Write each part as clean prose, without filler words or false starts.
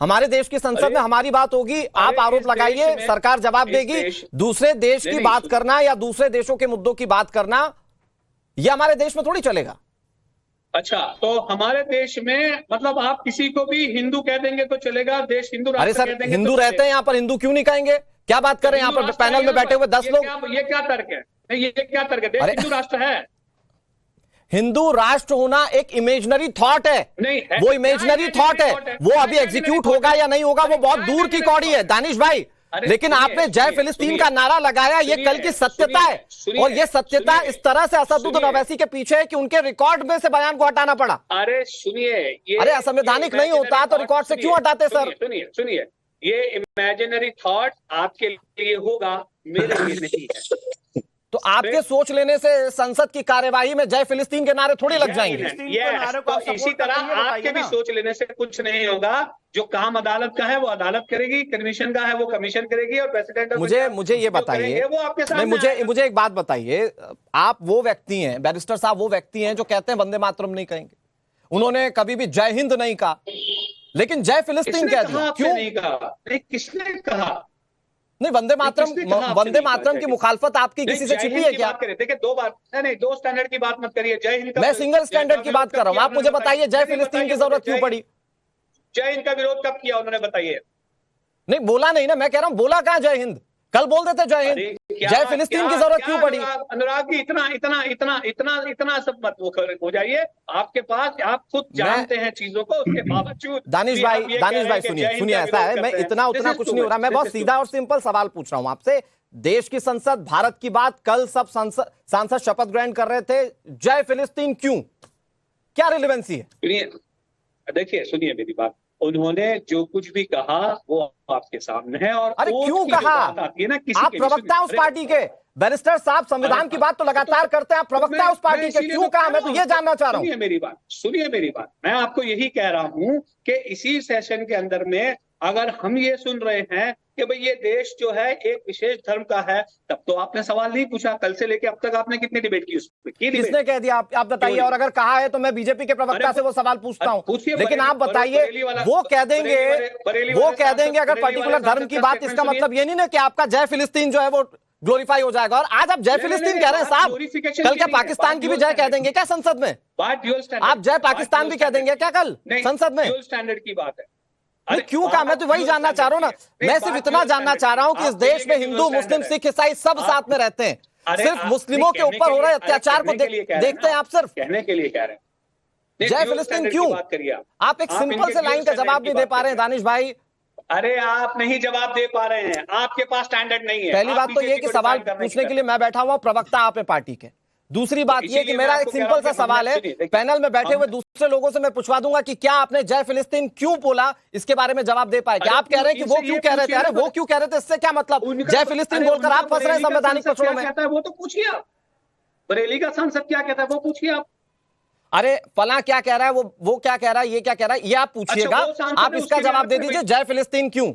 हमारे देश की संसद में हमारी बात होगी, आप आरोप लगाइए, सरकार जवाब देगी। दूसरे देश की बात करना या दूसरे देशों के मुद्दों की बात करना यह हमारे देश में थोड़ी चलेगा। अच्छा, तो हमारे देश में मतलब आप किसी को भी हिंदू कह देंगे तो चलेगा, देश हिंदू राष्ट्र अरे सर, कह देंगे हिंदू तो रहते हैं यहाँ पर, हिंदू क्यों नहीं कहेंगे? क्या बात कर रहे हैं यहाँ पर पैनल में बैठे हुए 10 लोग? ये क्या तर्क है? ये क्या तर्क है? देश हिंदू राष्ट्र है। हिंदू राष्ट्र होना एक इमेजिनरी थॉट है, नहीं है, वो इमेजिनरी थॉट है, वो अभी एग्जीक्यूट होगा या नहीं होगा वो बहुत दूर की कौड़ी है दानिश भाई। लेकिन आपने जय फिलिस्तीन का नारा लगाया, ये कल की सत्यता है, और ये सत्यता इस तरह से असदुद्दीन ओवैसी के पीछे है कि उनके रिकॉर्ड में से बयान को हटाना पड़ा। अरे सुनिए, अरे असंवैधानिक नहीं होता तो रिकॉर्ड से क्यों हटाते सर? सुनिए, ये इमेजिनरी थॉट आपके लिए होगा, मेरे लिए नहीं है। तो आपके सोच लेने से संसद की कार्यवाही में जय फिलिस्तीन के नारे थोड़ी लग जाएंगे। तो इसी तरह आपके भी सोच लेने से कुछ नहीं होगा। जो काम अदालत का है वो अदालत करेगी, कमीशन का है वो कमीशन करेगी, और प्रेसिडेंट मुझे ये बताइए, वो आपके सामने मुझे एक बात बताइए, आप वो व्यक्ति हैं, बैरिस्टर साहब वो व्यक्ति हैं जो कहते हैं वंदे मातरम नहीं कहेंगे, उन्होंने कभी भी जय हिंद नहीं कहा, लेकिन जय फिलिस्तीन कह दिया, क्यों नहीं कहा? किसने कहा? नहीं, वंदे मातरम की मुखालफत आपकी किसी से छिपी है क्या? देखिए, दो स्टैंडर्ड की बात मत करिए। जय हिंद, मैं सिंगल स्टैंडर्ड की बात कर रहा हूं। आप मुझे बताइए जय फिलिस्तीन की जरूरत क्यों पड़ी? जय हिंद का विरोध कब किया उन्होंने, बताइए? नहीं बोला नहीं ना, मैं कह रहा हूं बोला कहां जय हिंद? कल बोल देते जय हिंद, जय फिलिस्तीन की जरूरत क्यों पड़ी? अनुराग जी, इतना सब मत हो जाइए। आपके पास, आप खुद जानते हैं चीजों को, उसके बावजूद दानिश भाई सुनिए, ऐसा है, मैं इतना उतना कुछ नहीं हो रहा, मैं बहुत सीधा और सिंपल सवाल पूछ रहा हूं आपसे। देश की संसद, भारत की बात, कल सब सांसद शपथ ग्रहण कर रहे थे, जय फिलिस्तीन क्यों? क्या रिलेवेंसी है? देखिए, सुनिए मेरी बात, उन्होंने जो कुछ भी कहा वो आपके सामने है। और अरे क्यों कहा? आप प्रवक्ता उस पार्टी के, बैरिस्टर साहब संविधान की बात तो लगातार करते हैं, आप प्रवक्ता उस पार्टी के, क्यों कहा? मैं तो ये जानना चाह रहा हूँ। सुनिए मेरी बात, मैं आपको यही कह रहा हूँ कि इसी सेशन के अंदर में अगर हम ये सुन रहे हैं कि भाई ये देश जो है एक विशेष धर्म का है, तब तो आपने सवाल नहीं पूछा। कल से लेके अब तक आपने कितनी डिबेट की उस पर? किसने कह दिया? आप बताइए, और अगर कहा है तो मैं बीजेपी के प्रवक्ता से वो सवाल पूछता हूं। लेकिन आप बताइए, वो कह देंगे अगर पर्टिकुलर धर्म की बात, इसका मतलब ये नहीं ना कि आपका जय फिलिस्तीन जो है वो ग्लोरीफाई हो जाएगा। और आज आप जय फिलिस्तीन कह रहे हैं साहब, कल क्या पाकिस्तान की भी जय कह देंगे क्या संसद में? आप जय पाकिस्तान भी कह देंगे क्या कल संसद में? स्टैंडर्ड की बात है। अरे क्यों कहा? मैं तो वही जानना चाह रहा हूं ना, मैं सिर्फ इतना जानना चाह रहा हूं कि इस देश में हिंदू, मुस्लिम, सिख, ईसाई सब साथ में रहते हैं, सिर्फ मुस्लिमों के ऊपर हो रहे अत्याचार को देखते हैं आप। सिर्फ कहने के लिए कह रहे हैं, जय फिलिस्तीन क्यों? आप एक सिंपल से लाइन का जवाब नहीं दे पा रहे हैं दानिश भाई। अरे आप नहीं जवाब दे पा रहे हैं, आपके पास स्टैंडर्ड नहीं है। पहली बात तो ये कि सवाल पूछने के लिए मैं बैठा हुआ, प्रवक्ता आप है पार्टी के। दूसरी बात ये कि मेरा एक सिंपल सा सवाल है, पैनल में बैठे हुए दूसरे लोगों से मैं पूछवा दूंगा कि क्या आपने जय फिलिस्तीन क्यों बोला, इसके बारे में जवाब दे पाए? क्या आप कह रहे हैं कि वो क्यों कह रहे थे? अरे वो क्यों कह रहे थे, इससे क्या मतलब? जय फिलिस्तीन बोलकर आप फंस रहे हैं संवैधानिक पक्षों में। वो तो पूछिए आप, बरेली का सांसद क्या कहता है वो पूछिए आप। अरे फला क्या कह रहा है, वो क्या कह रहा है, ये क्या कह रहा है, ये आप पूछिएगा। आप इसका जवाब दे दीजिए, जय फिलिस्तीन क्यों?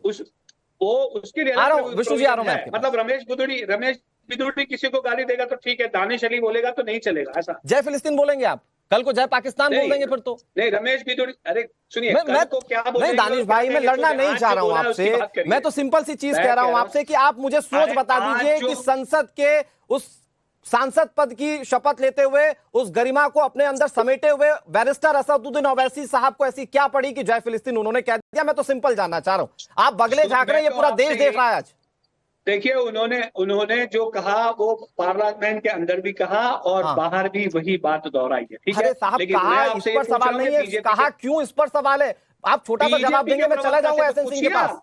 वो उसके लिए आ रहा हूं विष्णु जी, आ रहा हूं। मतलब रमेश बिदुड़ी किसी को गाली देगा तो ठीक है, दानिश अली बोलेगा तो नहीं चलेगा, ऐसा? जय फिलिस्तीन बोलेंगे आप, कल को जय पाकिस्तान बोल देंगे फिर तो नहीं। रमेश बिदुड़ी, अरे सुनिए, मैं तो क्या नहीं दानिश भाई, मैं लड़ना नहीं चाह रहा हूं आपसे, मैं तो सिंपल सी चीज कह रहा हूं आपसे कि आप मुझे सोच बता दीजिए कि संसद के उस सांसद पद की शपथ लेते हुए, उस गरिमा को अपने अंदर समेटे हुए बैरिस्टर असदुद्दीन ओवैसी साहब को ऐसी क्या पड़ी कि जय फिलिस्तीन उन्होंने कह दिया? मैं तो सिंपल जानना चाह रहा हूं। आप बगले झांक रहे हैं, ये पूरा देश देख रहा है आज। देखिए, उन्होंने जो कहा वो पार्लियामेंट के अंदर भी कहा और बाहर भी वही बात दोहराई है, ठीक है? साहब कहा, इस पर सवाल नहीं है, कहा क्यों इस पर सवाल है? आप छोटा सा जवाब देंगे, मैं चला जाऊंगा एसएन सिंह के पास।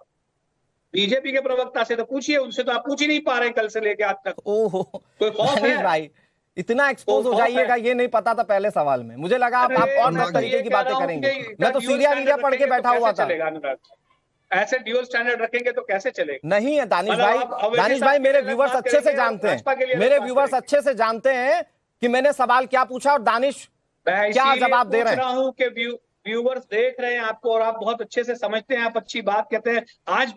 बीजेपी के प्रवक्ता से तो पूछिए, उनसे तो आप पूछ ही नहीं पा रहे कल से लेके आज तक। ओहो भाई, इतना एक्सपोज हो जाइएगा ये नहीं पता था पहले सवाल में। मुझे लगा आप और 10 तरीके की बातें करेंगे। मैं तो सीरिया पढ़ के बैठा हुआ था। ऐसे ड्यूअल स्टैंडर्ड रखेंगे तो कैसे चलेगा? नहीं है दानिश भाई, मेरे व्यूवर्स अच्छे से जानते हैं, मेरे व्यूवर्स अच्छे से जानते हैं कि मैंने सवाल क्या पूछा और दानिश क्या जवाब दे रहे हैं। व्यूवर्स देख रहे हैं आपको और आप बहुत अच्छे से समझते हैं, आप अच्छी बात कहते हैं। आज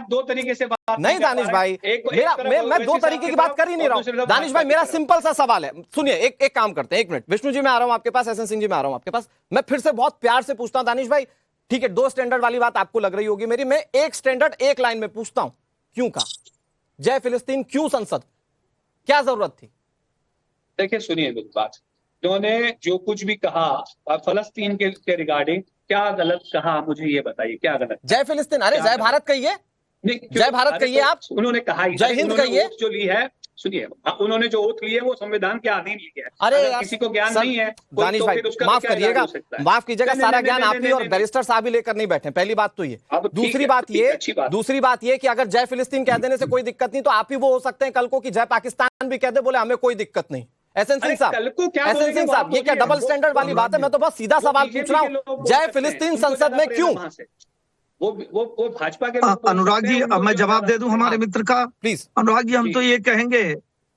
दो तरीके से बात नहीं दानिश भाई, मैं दो तरीके की बात कर ही नहीं रहा हूं दानिश भाई। मेरा सिंपल सा सवाल है, सुनिए, एक काम करते हैं, 1 मिनट। विष्णु जी मैं आ रहा हूं आपके पास, एसएन सिंह जी मैं आ रहा हूं आपके पास। मैं फिर से बहुत प्यार से पूछता हूं दानिश भाई, ठीक है, 2 स्टैंडर्ड वाली बात आपको लग रही होगी मेरी, मैं एक स्टैंडर्ड एक लाइन में पूछता हूं, क्यों कहा जय फिलिस्तीन, क्यों संसद, क्या जरूरत थी? देखिए सुनिए मेरी बात, उन्होंने जो कुछ भी कहा फलस्तीन के रिगार्डिंग, क्या गलत कहा मुझे ये बताइए, क्या गलत? जय फिलिस्तीन, अरे जय भारत कहिए, जय भारत कहिए आप, उन्होंने कहा जय हिंद कहिए। जो ली है, सुनिए, उन्होंने जो ओथ ली है वो संविधान के अधीन ली है। अरे किसी को ज्ञान नहीं है दानिश भाई, माफ करिएगा, माफ कीजिएगा, सारा ज्ञान आप ही और बैरिस्टर साहब ही लेकर नहीं बैठे, पहली बात तो ये। दूसरी बात ये कि अगर जय फिलिस्तीन कह देने से कोई दिक्कत नहीं, तो आप ही वो हो सकते हैं कल को कि जय पाकिस्तान भी कह दे, बोले हमें कोई दिक्कत नहीं। एसएन सिंह साहब, ये क्या डबल स्टैंडर्ड वाली बात है? मैं तो बस सीधा सवाल पूछ रहा हूँ, जय फिलिस्तीन संसद में क्यों? वो भाजपा के अनुराग जी, अब मैं जवाब दे दूं हमारे मित्र का, प्लीज। अनुराग जी, हम तो ये कहेंगे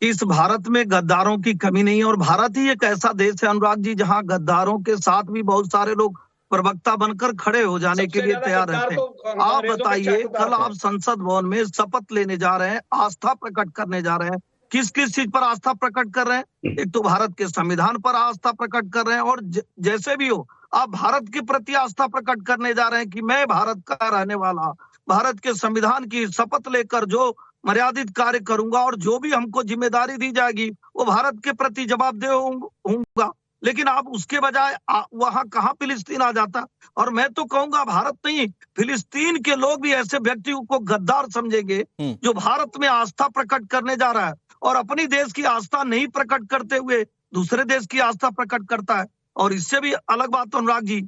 इस भारत में गद्दारों की कमी नहीं है, और भारत ही एक ऐसा देश है अनुराग जी जहां गद्दारों के साथ भी बहुत सारे लोग प्रवक्ता बनकर खड़े हो जाने के लिए तैयार रहते हैं। आप बताइए, कल आप संसद भवन में शपथ लेने जा रहे हैं, आस्था प्रकट करने जा रहे हैं, किस किस चीज पर आस्था प्रकट कर रहे हैं? एक तो भारत के संविधान पर आस्था प्रकट कर रहे हैं, और जैसे भी हो आप भारत के प्रति आस्था प्रकट करने जा रहे हैं कि मैं भारत का रहने वाला, भारत के संविधान की शपथ लेकर जो मर्यादित कार्य करूंगा और जो भी हमको जिम्मेदारी दी जाएगी वो भारत के प्रति जवाबदेह होऊंगा। लेकिन आप उसके बजाय वहां कहाँ फिलिस्तीन आ जाता? और मैं तो कहूंगा भारत नहीं, फिलिस्तीन के लोग भी ऐसे व्यक्ति को गद्दार समझेंगे जो भारत में आस्था प्रकट करने जा रहा है और अपनी देश की आस्था नहीं प्रकट करते हुए दूसरे देश की आस्था प्रकट करता है। और इससे भी अलग बात अनुराग जी,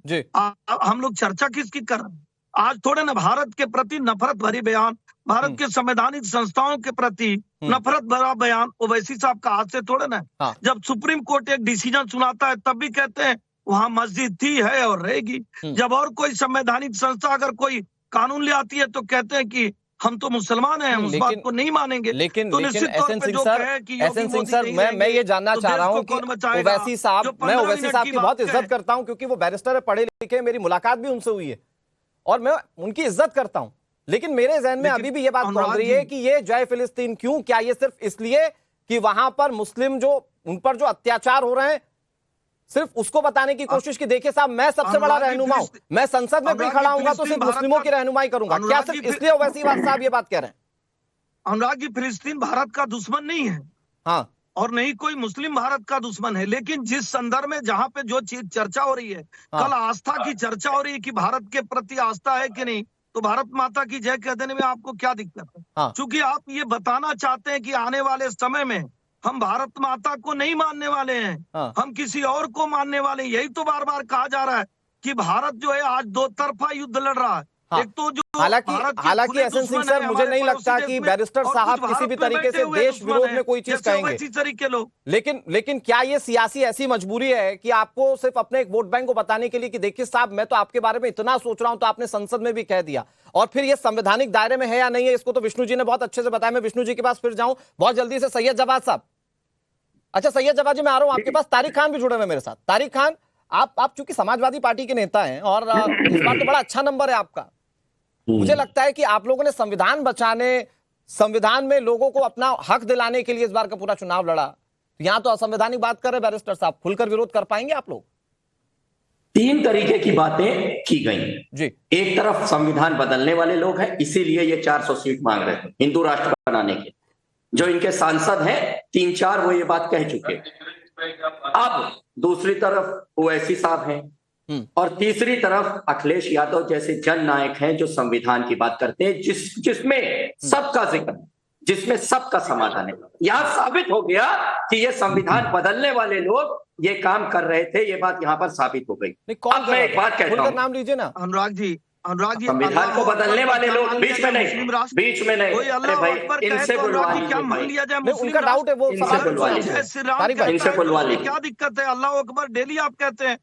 हम लोग चर्चा किसकी कर रहे हैं? आज थोड़े ना भारत के प्रति नफरत भरी बयान, भारत के संवैधानिक संस्थाओं के प्रति नफरत भरा बयान ओवैसी साहब का हाथ से थोड़े ना। जब सुप्रीम कोर्ट एक डिसीजन सुनाता है तब भी कहते हैं वहां मस्जिद थी, है और रहेगी। जब और कोई संवैधानिक संस्था अगर कोई कानून ले आती है तो कहते हैं कि हम तो मुसलमान हैं, हम उस बात को नहीं मानेंगे। लेकिन तो निश्चित तौर पे जो कहे कि एसएन सिंह सर, मैं ये जानना चाह रहा हूँ कि ओवैसी साहब, मैं ओवैसी साहब की बहुत इज्जत करता हूँ क्योंकि वो बैरिस्टर है, पढ़े लिखे, मेरी मुलाकात भी उनसे हुई है और मैं उनकी इज्जत करता हूं। लेकिन मेरे जहन में अभी भी ये बात पहुंच रही है कि ये जय फिलिस्तीन क्यों, क्या ये सिर्फ इसलिए कि वहां पर मुस्लिम जो उन पर जो अत्याचार हो रहे हैं सिर्फ उसको बताने की कोशिश की देखिए साहब मैं सबसे बड़ा रहनुमा हूं, मैं संसद में भी खड़ा हूंगा तो सिर्फ मुस्लिमों की रहनुमाई करूंगा, क्या सिर्फ इसलिए ओवैसी साहब ये बात कह रहे हैं? अनुराग जी, फिलिस्तीन भारत का दुश्मन नहीं है, हाँ, और नहीं कोई मुस्लिम भारत का दुश्मन है। लेकिन जिस संदर्भ में जहां पे जो चीज चर्चा हो रही है, कल आस्था की चर्चा हो रही है कि भारत के प्रति आस्था है कि नहीं, तो भारत माता की जय कह देने में आपको क्या दिक्कत है? क्योंकि आप ये बताना चाहते हैं कि आने वाले समय में हम भारत माता को नहीं मानने वाले हैं, हम किसी और को मानने वाले हैं। यही तो बार बार कहा जा रहा है कि भारत जो है आज दो तरफा युद्ध लड़ रहा है। एक तो जो हालांकि एसएन सिंह सर, मुझे नहीं लगता कि बैरिस्टर साहब किसी भी तरीके से देश विरोध में कोई चीज कहेंगे, लेकिन क्या ये सियासी ऐसी मजबूरी है कि आपको सिर्फ अपने एक वोट बैंक को बताने के लिए कि देखिए साहब मैं तो आपके बारे में इतना सोच रहा हूं, तो आपने संसद में भी कह दिया, और फिर ये संवैधानिक दायरे में है या नहीं है इसको तो विष्णु जी ने बहुत अच्छे से बताया। मैं विष्णु जी के पास फिर जाऊं बहुत जल्दी से। सैयद जवाद साहब, अच्छा सैयद जवाद जी, मैं आ रहा हूं आपके पास। तारिक खान भी जुड़े हुए मेरे साथ। तारिक खान, आप चूंकि समाजवादी पार्टी के नेता हैं और इस बार तो बड़ा अच्छा नंबर है आपका, मुझे लगता है कि आप लोगों ने संविधान बचाने, संविधान में लोगों को अपना हक दिलाने के लिए इस बार का पूरा चुनाव लड़ा। यहां तो असंवैधानिक बात कर रहे बैरिस्टर साहब, खुलकर विरोध कर पाएंगे आप लोग? 3 तरीके की बातें की गई जी। एक तरफ संविधान बदलने वाले लोग हैं, इसीलिए ये 400 सीट मांग रहे थे हिंदू राष्ट्र बनाने के। जो इनके सांसद हैं 3-4 वो ये बात कह चुके। अब दूसरी तरफ ओवैसी साहब हैं और तीसरी तरफ अखिलेश यादव जैसे जन नायक हैं जो संविधान की बात करते हैं, जिसमें सबका जिक्र, जिसमें सबका समाधान है। यहां साबित हो गया कि ये संविधान बदलने वाले लोग ये काम कर रहे थे, ये बात यहां पर साबित हो गई। अब मैं एक बात कहता हूं, नाम लीजिए ना। अनुराग जी, संविधान को बदलने वाले लोग बीच में नहीं, बीच में नहीं। अरे भाई इनसे बुलवा लीजिए, उनका डाउट है वो, इनसे बुलवा लीजिए, क्या दिक्कत है? अल्लाह अकबर डेली आप कहते हैं,